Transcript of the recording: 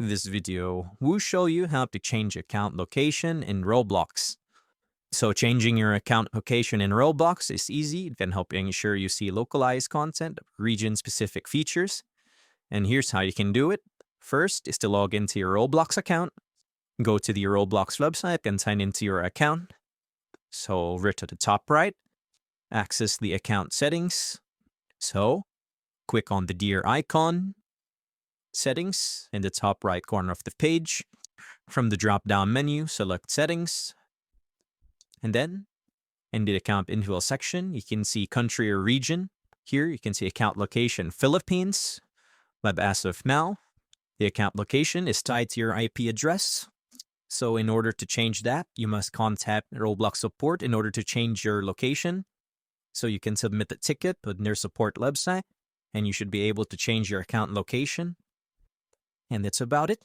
This video will show you how to change account location in Roblox. So changing your account location in Roblox is easy. It can help ensure you see localized content, region-specific features. And here's how you can do it. First is to log into your Roblox account. Go to the Roblox website and sign into your account. So over to the top right, access the account settings. So click on the deer icon, settings in the top right corner of the page. From the drop-down menu, select settings. And then in the account info section, you can see country or region. Here you can see account location Philippines. But as of now, the account location is tied to your IP address. So in order to change that, you must contact Roblox support in order to change your location. So you can submit the ticket on their support website, and you should be able to change your account location. And that's about it.